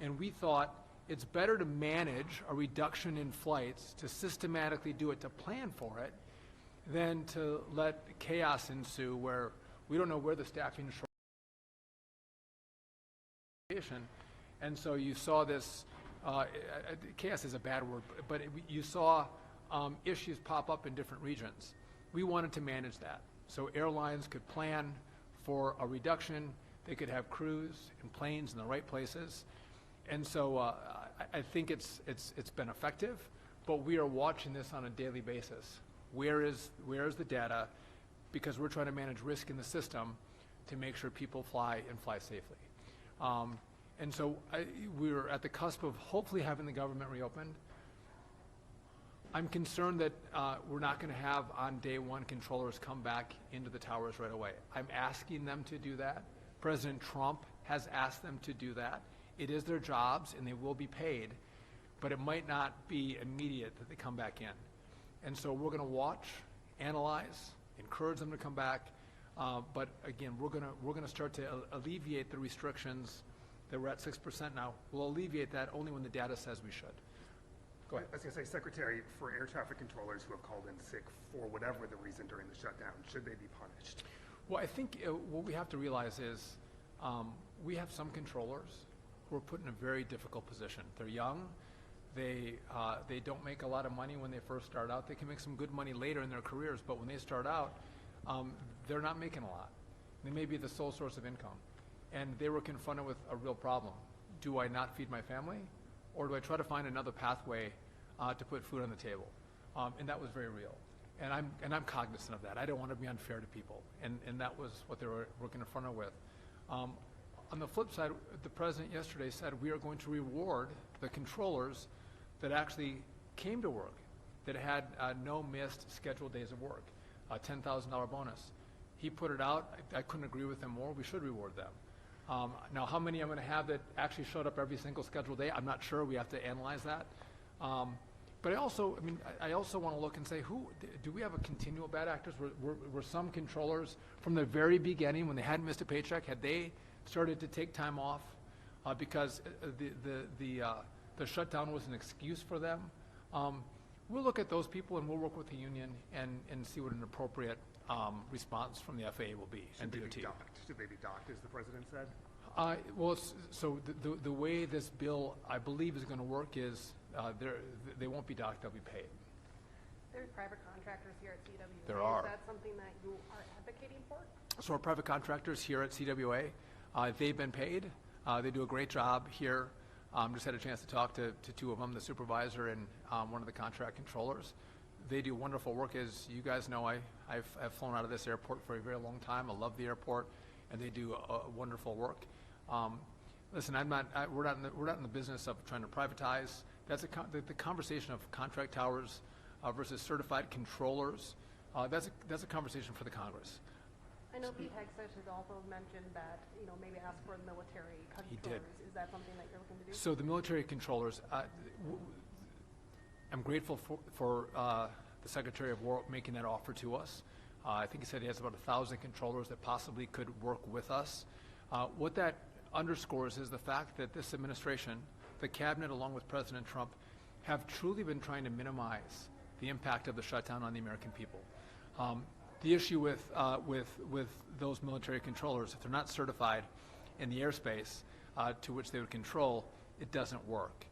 And we thought it's better to manage a reduction in flights, to systematically do it, to plan for it, than to let chaos ensue where we don't know where the staffing shortage. And so you saw this, chaos is a bad word, but you saw issues pop up in different regions. We wanted to manage that. So airlines could plan for a reduction, they could have crews and planes in the right places. And so I think it's been effective, but we are watching this on a daily basis. Where is the data? Because we're trying to manage risk in the system to make sure people fly and fly safely. And so we're at the cusp of hopefully having the government reopened. I'm concerned that we're not going to have on day one controllers come back into the towers right away. I'm asking them to do that. President Trump has asked them to do that. It is their jobs and they will be paid, but it might not be immediate that they come back in. And so we're going to watch, analyze, encourage them to come back. But again, we're going to start to alleviate the restrictions that we're at 6% now. We'll alleviate that only when the data says we should. Go ahead. I was going to say, Secretary, for air traffic controllers who have called in sick for whatever the reason during the shutdown, should they be punished? Well, I think what we have to realize is we have some controllers who are put in a very difficult position. They're young. They don't make a lot of money when they first start out. They can make some good money later in their careers, but when they start out, they're not making a lot. They may be the sole source of income. And they were confronted with a real problem. Do I not feed my family? Or do I try to find another pathway to put food on the table? And that was very real. And I'm cognizant of that. I don't want to be unfair to people. And that was what they were confronted with. On the flip side, the president yesterday said we are going to reward the controllers that actually came to work, that had no missed scheduled days of work, a $10,000 bonus. He put it out. I couldn't agree with him more. We should reward them. Now, how many I'm going to have that actually showed up every single scheduled day, I'm not sure. We have to analyze that. But I also want to look and say, do we have a continual bad actors? Were some controllers from the very beginning, when they hadn't missed a paycheck, had they started to take time off because the shutdown was an excuse for them? We'll look at those people and we'll work with the union and see what an appropriate response from the FAA will be. Should they be docked? Should they be docked, as the president said? Well, so the way this bill, I believe, is going to work is they won't be docked, they'll be paid. There's private contractors here at CWA. There are. Is that something that you are advocating for? So our private contractors here at CWA, they've been paid. They do a great job here. Just had a chance to talk to two of them, the supervisor and one of the contract controllers. They do wonderful work. As you guys know, I've flown out of this airport for a very long time. I love the airport, and they do wonderful work. Listen, we're not in the business of trying to privatize. That's the conversation of contract towers versus certified controllers. That's a conversation for the Congress. I know Pete Hegseth has also mentioned that, maybe ask for military controllers. He did. Is that something that you're looking to do? So the military controllers, I'm grateful for the Secretary of War making that offer to us. I think he said he has about 1,000 controllers that possibly could work with us. What that underscores is the fact that this administration, the cabinet along with President Trump, have truly been trying to minimize the impact of the shutdown on the American people. The issue with those military controllers, if they're not certified in the airspace to which they would control, it doesn't work.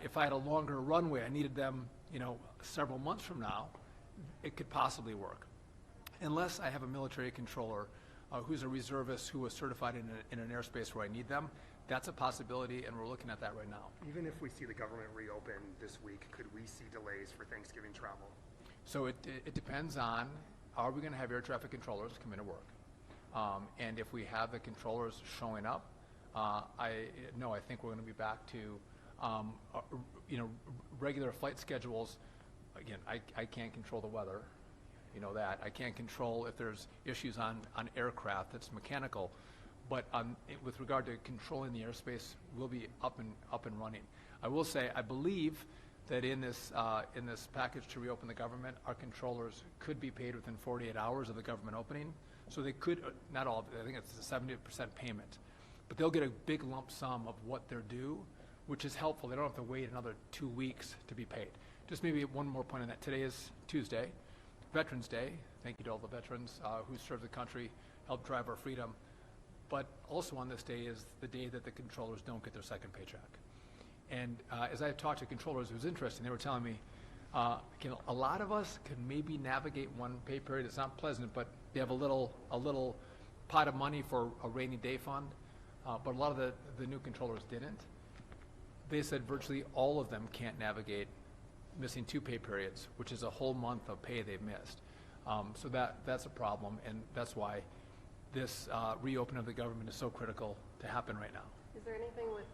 If I had a longer runway, I needed them, several months from now, it could possibly work. Unless I have a military controller who's a reservist who was certified in an airspace where I need them, that's a possibility, and we're looking at that right now. Even if we see the government reopen this week, could we see delays for Thanksgiving travel? So it depends on, are we going to have air traffic controllers come into work? And if we have the controllers showing up, I think we're going to be back to regular flight schedules. Again, I can't control the weather, that. I can't control if there's issues on aircraft that's mechanical, but with regard to controlling the airspace, we'll be up and running. I will say, I believe that in this package to reopen the government, our controllers could be paid within 48 hours of the government opening. So they could, not all of it, I think it's a 70% payment, but they'll get a big lump sum of what they're due which is helpful. They don't have to wait another 2 weeks to be paid. Just maybe one more point on that. Today is Tuesday, Veterans Day. Thank you to all the veterans who served the country, helped drive our freedom. But also on this day is the day that the controllers don't get their second paycheck. And as I talked to controllers, it was interesting. They were telling me, a lot of us can maybe navigate one pay period. It's not pleasant, but they have a little pot of money for a rainy day fund. But a lot of the new controllers didn't. They said virtually all of them can't navigate missing 2 pay periods, which is a whole month of pay they've missed. So that's a problem, and that's why this reopening of the government is so critical to happen right now. Is there anything with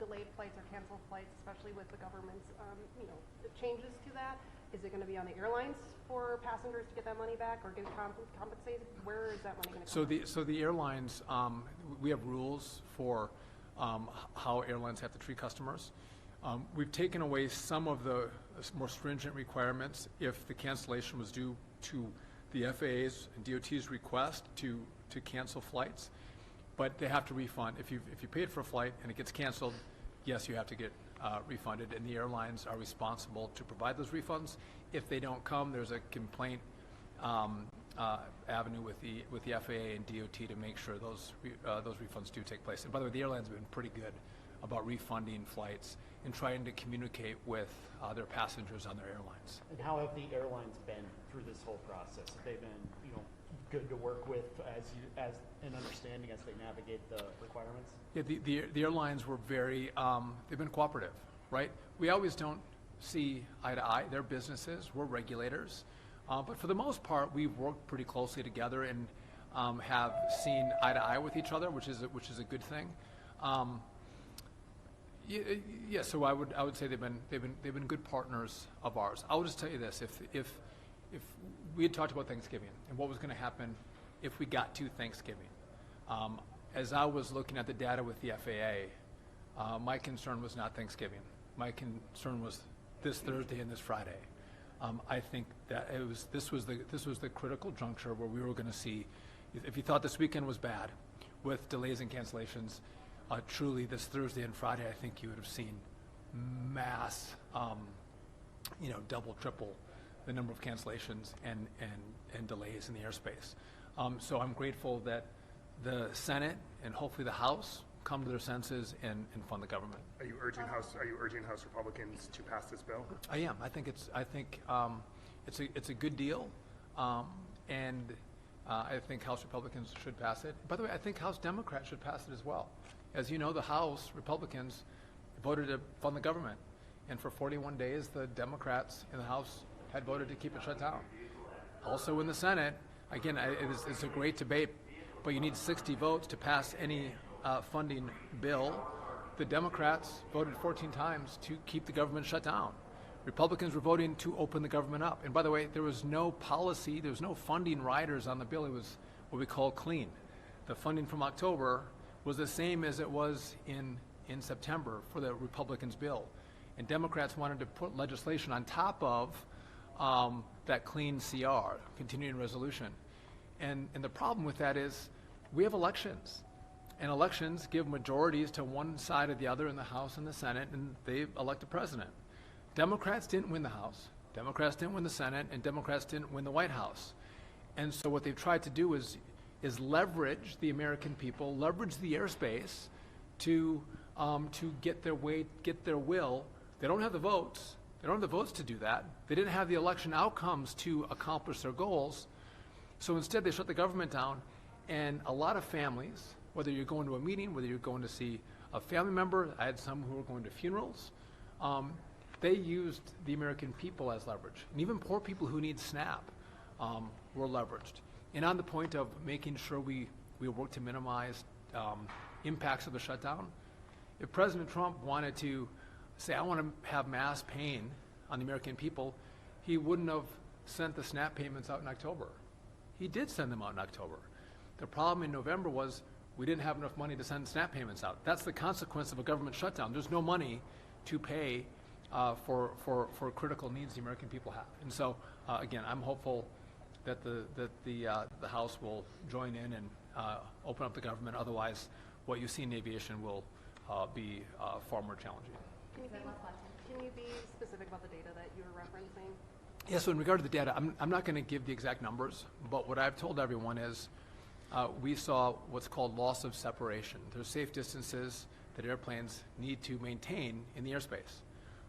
delayed flights or canceled flights, especially with the government's, the changes to that? Is it going to be on the airlines for passengers to get that money back or get compensated? Where is that money going to come from? So the airlines, we have rules for how airlines have to treat customers. We've taken away some of the more stringent requirements if the cancellation was due to the FAA's and DOT's request to cancel flights, but they have to refund. If you paid for a flight and it gets canceled, yes, you have to get refunded, and the airlines are responsible to provide those refunds. If they don't come, there's a complaint avenue with the FAA and DOT to make sure those refunds do take place. And by the way, the airlines have been pretty good about refunding flights and trying to communicate with their passengers on their airlines. And how have the airlines been through this whole process? Have they been, good to work with as an understanding as they navigate the requirements? Yeah, the airlines were very, they've been cooperative, right? We always don't see eye to eye. They're businesses, we're regulators. But for the most part, we've worked pretty closely together and have seen eye to eye with each other, which is a good thing. Yeah, so I would say they've been good partners of ours. I will just tell you this: if we had talked about Thanksgiving and what was going to happen if we got to Thanksgiving, as I was looking at the data with the FAA, my concern was not Thanksgiving. My concern was this Thursday and this Friday. I think that this was the critical juncture where we were going to see. If you thought this weekend was bad, with delays and cancellations, truly this Thursday and Friday, I think you would have seen mass, double, triple the number of cancellations and delays in the airspace. So I'm grateful that the Senate and hopefully the House come to their senses and fund the government. Are you urging House Republicans to pass this bill? I am. I think it's a good deal, and I think House Republicans should pass it. By the way, I think House Democrats should pass it as well. As you know, the House Republicans voted to fund the government, and for 41 days, the Democrats in the House had voted to keep it shut down. Also in the Senate, again, it's a great debate, but you need 60 votes to pass any funding bill. The Democrats voted 14 times to keep the government shut down. Republicans were voting to open the government up. And by the way, there was no policy, there was no funding riders on the bill. It was what we call clean. The funding from October was the same as it was in September for the Republicans' bill. And Democrats wanted to put legislation on top of that clean CR, continuing resolution. And the problem with that is we have elections. And elections give majorities to one side or the other in the House and the Senate, and they elect a president. Democrats didn't win the House, Democrats didn't win the Senate, and Democrats didn't win the White House. And so what they've tried to do is leverage the American people, leverage the airspace to get their will. They don't have the votes. They don't have the votes to do that. They didn't have the election outcomes to accomplish their goals. So instead, they shut the government down, and a lot of families, whether you're going to a meeting, whether you're going to see a family member, I had some who were going to funerals, they used the American people as leverage. And even poor people who need SNAP were leveraged. And on the point of making sure we work to minimize impacts of the shutdown, if President Trump wanted to say, I want to have mass pain on the American people, he wouldn't have sent the SNAP payments out in October. He did send them out in October. The problem in November was we didn't have enough money to send SNAP payments out. That's the consequence of a government shutdown. There's no money to pay for critical needs the American people have. And so, again, I'm hopeful that the House will join in and open up the government. Otherwise, what you see in aviation will be far more challenging. Can you be specific about the data that you were referencing? Yeah, so in regard to the data, I'm not going to give the exact numbers, but what I've told everyone is we saw what's called loss of separation. There's safe distances that airplanes need to maintain in the airspace.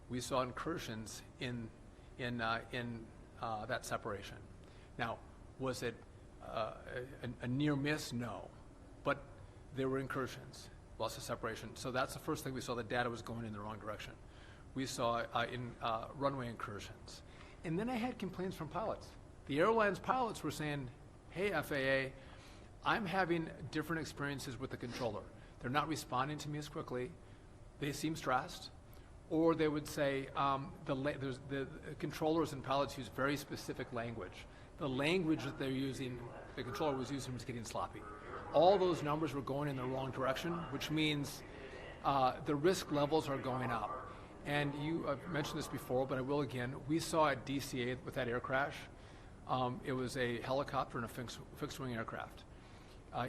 We saw incursions in that separation. Now, was it a near miss? No, but there were incursions, loss of separation. So that's the first thing we saw. The data was going in the wrong direction. We saw in runway incursions. And then I had complaints from pilots. The airline's pilots were saying, hey, FAA, I'm having different experiences with the controller. They're not responding to me as quickly. They seem stressed. Or they would say, the controllers and pilots use very specific language. The language that they're using, the controller was using, was getting sloppy. All those numbers were going in the wrong direction, which means the risk levels are going up. And I've mentioned this before, but I will again. We saw at DCA with that air crash, it was a helicopter and a fixed-wing aircraft.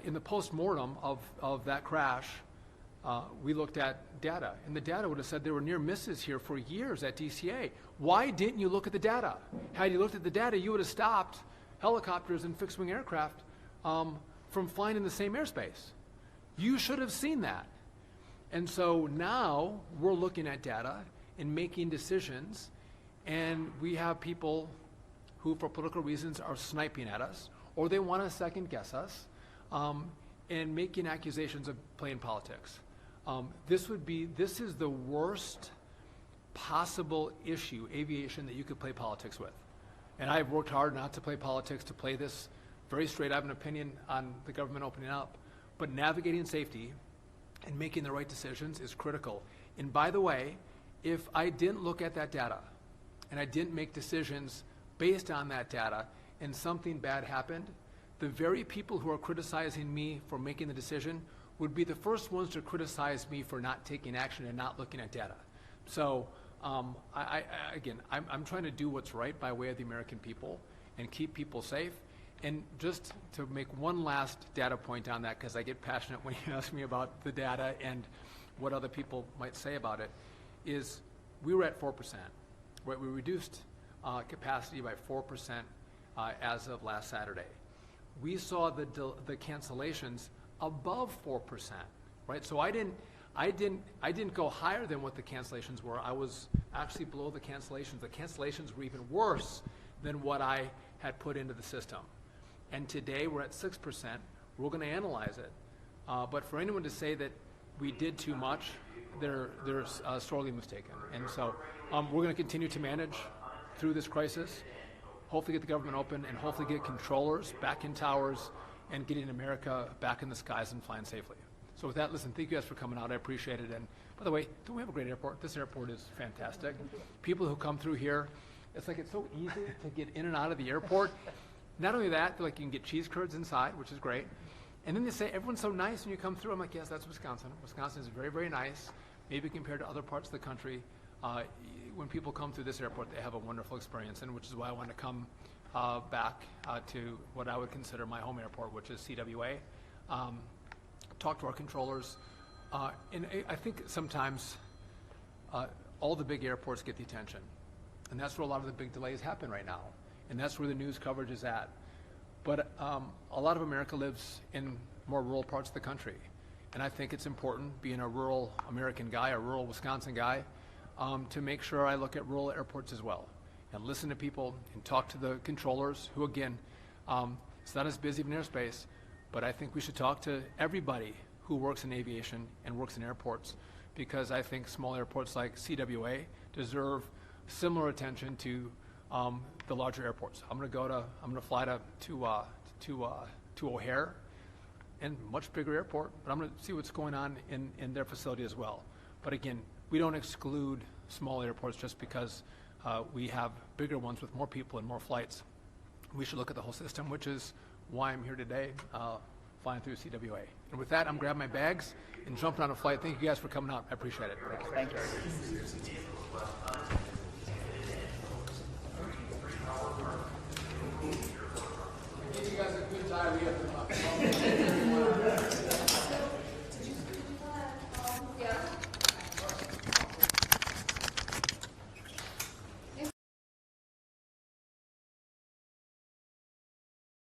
In the post-mortem of that crash, we looked at data, and the data would have said there were near misses here for years at DCA. Why didn't you look at the data? Had you looked at the data, you would have stopped helicopters and fixed-wing aircraft from flying in the same airspace. You should have seen that. And so now we're looking at data and making decisions, and we have people who, for political reasons, are sniping at us, or they want to second-guess us, and making accusations of playing politics. This is the worst possible issue, aviation, that you could play politics with. And I've worked hard not to play politics, to play this very straight. I have an opinion on the government opening up, but navigating safety and making the right decisions is critical. And by the way, if I didn't look at that data and I didn't make decisions based on that data and something bad happened, the very people who are criticizing me for making the decision would be the first ones to criticize me for not taking action and not looking at data. So I'm trying to do what's right by way of the American people and keep people safe. And just to make one last data point on that, because I get passionate when you ask me about the data and what other people might say about it, is we were at 4%. Right? We reduced capacity by 4% as of last Saturday. We saw the cancellations above 4%. Right? So I didn't go higher than what the cancellations were. I was actually below the cancellations. The cancellations were even worse than what I had put into the system. And today we're at 6%. We're going to analyze it. But for anyone to say that we did too much, they're sorely mistaken. And so we're going to continue to manage through this crisis, hopefully get the government open, and hopefully get controllers back in towers and getting America back in the skies and flying safely. So with that, listen, thank you guys for coming out. I appreciate it. And by the way, don't we have a great airport? This airport is fantastic. People who come through here, it's so easy to get in and out of the airport. Not only that, you can get cheese curds inside, which is great. And then they say, everyone's so nice when you come through. I'm like, yes, that's Wisconsin. Wisconsin is very, very nice, maybe compared to other parts of the country. When people come through this airport, they have a wonderful experience, and which is why I want to come back to what I would consider my home airport, which is CWA. Talk to our controllers. And I think sometimes all the big airports get the attention. And that's where a lot of the big delays happen right now. And that's where the news coverage is at. But a lot of America lives in more rural parts of the country. And I think it's important, being a rural American guy, a rural Wisconsin guy, to make sure I look at rural airports as well and listen to people and talk to the controllers who, again, it's not as busy of an airspace, but I think we should talk to everybody who works in aviation and works in airports, because I think small airports like CWA deserve similar attention to the larger airports. I'm going to fly to O'Hare, and much bigger airport, but I'm going to see what's going on in their facility as well. But again, we don't exclude small airports just because we have bigger ones with more people and more flights. We should look at the whole system, which is why I'm here today, flying through CWA. And with that, I'm grabbing my bags and jumping on a flight. Thank you guys for coming out. I appreciate it. Thank you. Give you guys a good diarrhea.